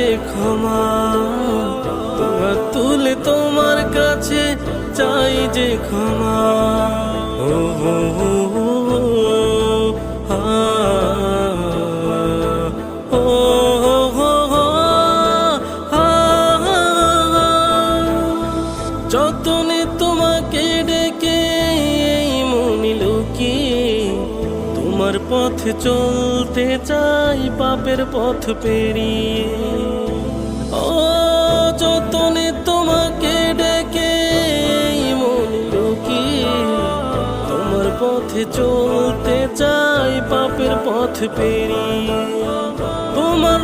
যে ক্ষমা, তোমার তুলে তোমার কাছে চাই যে ক্ষমা। ও হো হো হো, আ, ও হো হো হো, আ, যতনে তোমাকে ডেকে এই মনে লুকিয়ে তোমার পথে চলতে চাই পাপের পথ পেরিয়ে। ও যতনে তোমাকে ডেকে এই মনে লুকিয়ে তোমার পথে চলতে চাই পাপের পথ পেরিয়ে। তোমার